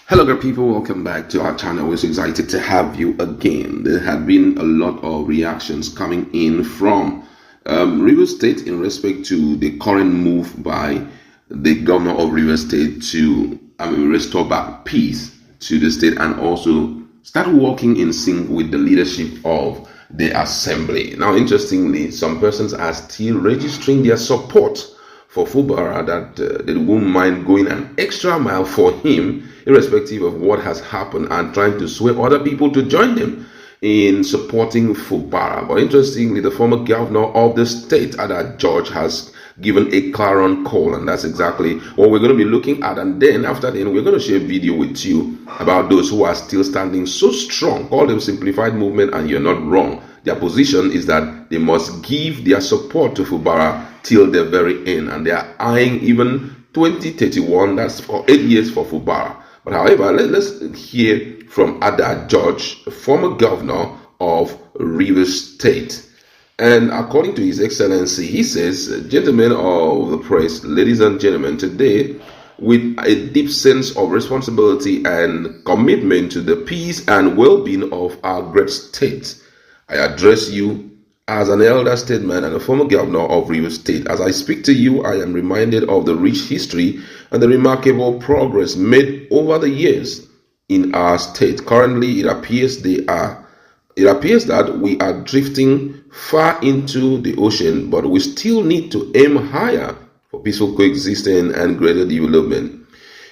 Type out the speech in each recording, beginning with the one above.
Hello good people, welcome back to our channel. We're so excited to have you again. There have been a lot of reactions coming in from Rivers State in respect to the current move by the governor of Rivers State to restore back peace to the state and also start working in sync with the leadership of the assembly. Now, interestingly, some persons are still registering their support for Fubara, that they won't mind going an extra mile for him, irrespective of what has happened, and trying to sway other people to join them in supporting Fubara. But interestingly, the former governor of the state, Ada George, has given a clarion call, and that's exactly what we're going to be looking at. And then after then, we're going to share a video with you about those who are still standing so strong. Call them Simplified Movement, and you're not wrong. Their position is that they must give their support to Fubara till the very end, and they are eyeing even 2031, that's for 8 years for Fubara. But however, let's hear from Ada George, former governor of Rivers State. And according to His Excellency, he says, "Gentlemen of the press, ladies and gentlemen, today, with a deep sense of responsibility and commitment to the peace and well-being of our great state, I address you as an elder statesman and a former governor of Rivers State. As I speak to you, I am reminded of the rich history and the remarkable progress made over the years in our state. Currently, it appears that we are drifting far into the ocean, but we still need to aim higher for peaceful coexistence and greater development.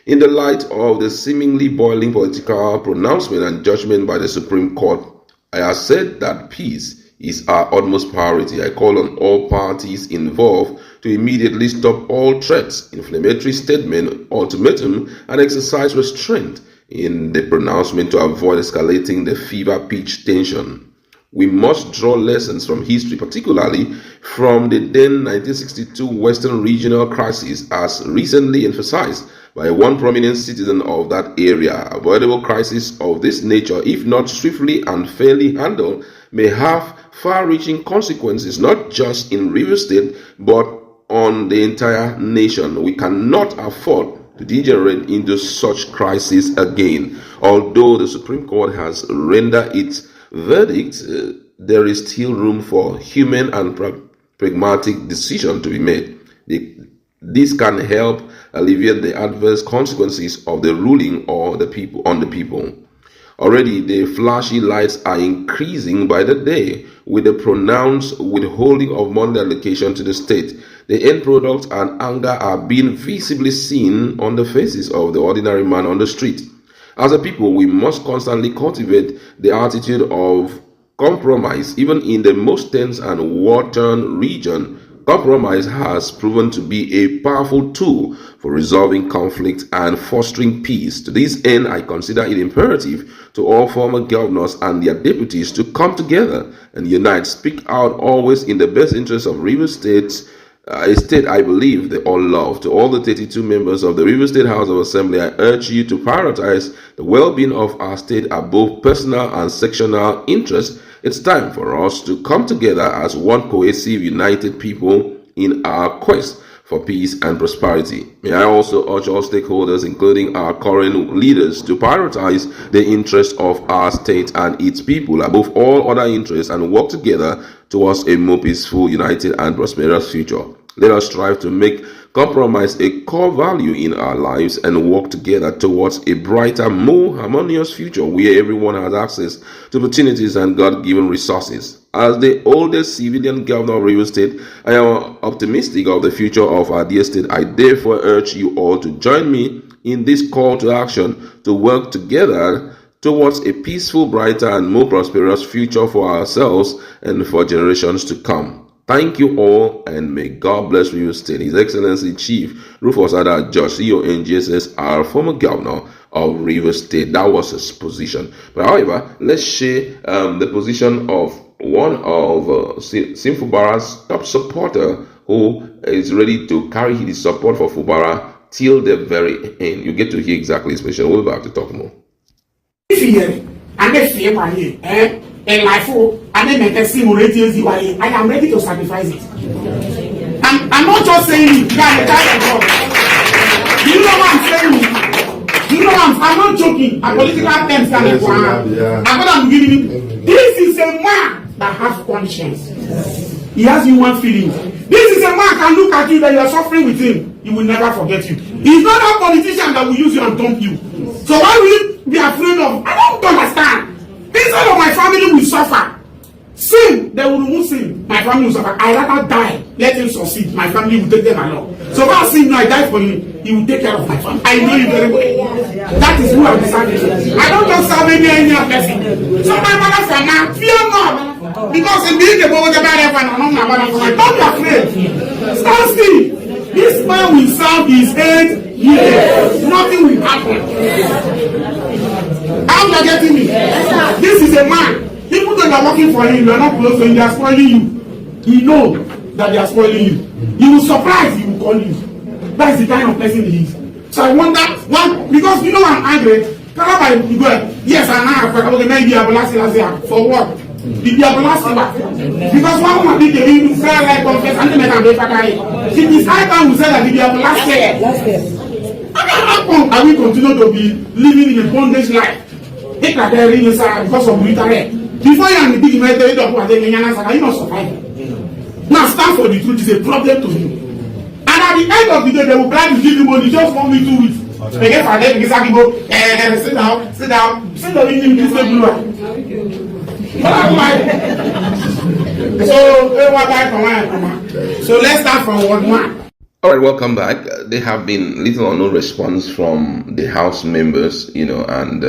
In the light of the seemingly boiling political pronouncement and judgment by the Supreme Court, I have said that peace is our utmost priority. I call on all parties involved to immediately stop all threats, inflammatory statement, ultimatum, and exercise restraint in the pronouncement to avoid escalating the fever pitch tension. We must draw lessons from history, particularly from the then 1962 Western Regional Crisis, as recently emphasized by one prominent citizen of that area. Avoidable crises of this nature, if not swiftly and fairly handled, may have far-reaching consequences, not just in Rivers State, but on the entire nation. We cannot afford to degenerate into such crisis again. Although the Supreme Court has rendered its verdict, there is still room for human and pragmatic decision to be made. This can help alleviate the adverse consequences of the ruling or the people on the people. Already, the flashy lights are increasing by the day, with the pronounced withholding of money allocation to the state. The end product and anger are being visibly seen on the faces of the ordinary man on the street. As a people, we must constantly cultivate the attitude of compromise. Even in the most tense and war-torn region, compromise has proven to be a powerful tool for resolving conflict and fostering peace. To this end, I consider it imperative to all former governors and their deputies to come together and unite, speak out always in the best interest of Rivers State, a state I believe they all love. To all the 32 members of the Rivers State House of Assembly, I urge you to prioritize the well-being of our state above personal and sectional interests. It's time for us to come together as one cohesive, united people in our quest for peace and prosperity. May I also urge all stakeholders, including our current leaders, to prioritize the interests of our state and its people above all other interests and work together towards a more peaceful, united, and prosperous future. Let us strive to make compromise a core value in our lives and work together towards a brighter, more harmonious future where everyone has access to opportunities and God-given resources. As the oldest civilian governor of Rivers State, I am optimistic of the future of our dear state. I therefore urge you all to join me in this call to action to work together towards a peaceful, brighter, and more prosperous future for ourselves and for generations to come. Thank you all, and may God bless Rivers State. His Excellency Chief Rufus Ada George, CEO NGSS, our former governor of Rivers State. That was his position. But however, let's share the position of one of Sim Fubara's top supporter, who is ready to carry his support for Fubara till the very end. You get to hear exactly his position. We'll be back to talk more. And my food, and then I am ready to sacrifice it. I'm not just saying it, you are the child of God. Do you know what I'm saying? You know, I'm not joking. A political terms can be I'm giving you. This is a man that has conscience. He has human feelings. This is a man can look at you that you are suffering with him. He will never forget you. He's not a politician that will use you and dump you. So why will you be afraid of? I don't understand. Inside of my family will suffer. Sin, they will remove sin. My family will suffer. I rather die. Let him succeed. My family will take them along. So if I sin, I die for him. He will take care of my family. I know you very well. That is who I'm serving. I don't just serve any person. So my mother from now, fear not. Because in being a boy, don't be afraid. Stand still. This man will serve his 8 years. Nothing will happen. How you getting me? This is a man. People that are working for him, you are not close to him, they are spoiling you. He know that they are spoiling you. He will surprise, he will call you. That is the kind of person he is. So I wonder, one, because you know I'm angry, you go, yes, I'm not, okay, maybe I will last year. For what? Because one woman did the even say like confess and then I make a she is high time we say that the last year. How come are we continue to be living in a bondage life? Take that there because of military. Before you and the big military doctor are taking answer, are you not surviving? Now stand for the truth is a problem to you. And at the end of the day, they will try to give you money just 1 week, 2 weeks. They get for them, sit down, sit down in this blue. So let's start from word 1. All right, welcome back. There have been little or no response from the House members, and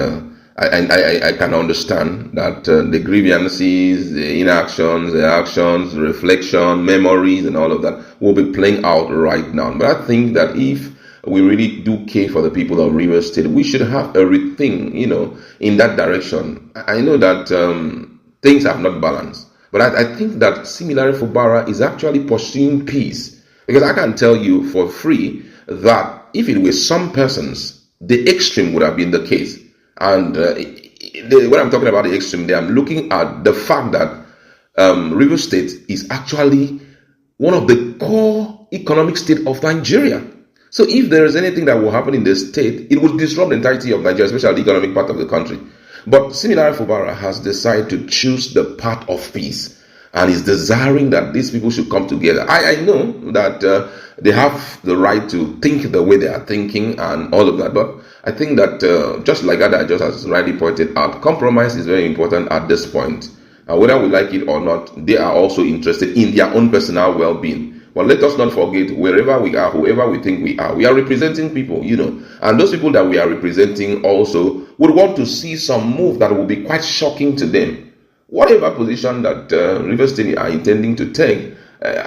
I can understand that the grievances, the inactions, the actions, the reflection, memories, and all of that will be playing out right now. But I think that if we really do care for the people of Rivers State, we should have a rethink, in that direction. I know that things have not balanced, but I think that similarly Fubara is actually pursuing peace. Because I can tell you for free that if it were some persons, the extreme would have been the case. And when I'm talking about the extreme there, I'm looking at the fact that Rivers State is actually one of the core economic state of Nigeria. So if there is anything that will happen in the state, it will disrupt the entirety of Nigeria, especially the economic part of the country. But similarly, Fubara has decided to choose the path of peace and is desiring that these people should come together. I know that they have the right to think the way they are thinking and all of that, but I think that just like Ada just has rightly pointed out, compromise is very important at this point. Whether we like it or not, they are also interested in their own personal well-being. But let us not forget, wherever we are, whoever we think we are representing people, and those people that we are representing also would want to see some move that will be quite shocking to them. Whatever position that Rivers State are intending to take,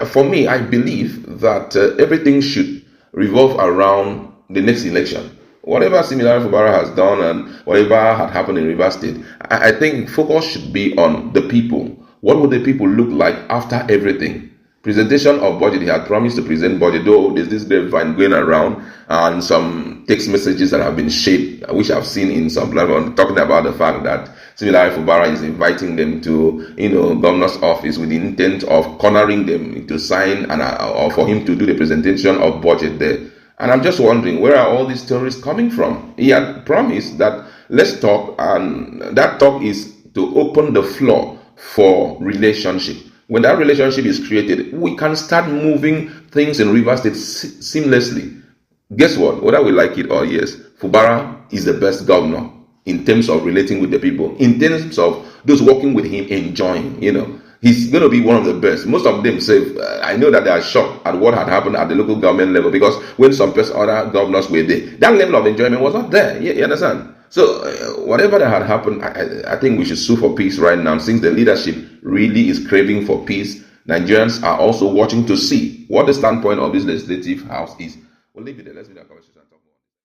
for me, I believe that everything should revolve around the next election. Whatever similar Fubara has done and whatever had happened in Rivers State, I think focus should be on the people. What would the people look like after everything? Presentation of budget. He had promised to present budget, though there's this grapevine going around and some text messages that have been shared, which I've seen in some platforms, talking about the fact that similarly Fubara is inviting them to, governor's office with the intent of cornering them to sign or for him to do the presentation of budget there. And I'm just wondering, where are all these stories coming from? He had promised that let's talk, and that talk is to open the floor for relationship. When that relationship is created, we can start moving things in Rivers State seamlessly. Guess what? Whether we like it or yes, Fubara is the best governor in terms of relating with the people, in terms of those working with him enjoying, He's going to be one of the best. Most of them say, I know that they are shocked at what had happened at the local government level, because when some other governors were there, that level of enjoyment was not there. You understand? So whatever that had happened, I think we should sue for peace right now. Since the leadership really is craving for peace, Nigerians are also watching to see what the standpoint of this legislative house is. We'll leave it there. Let's do that conversation.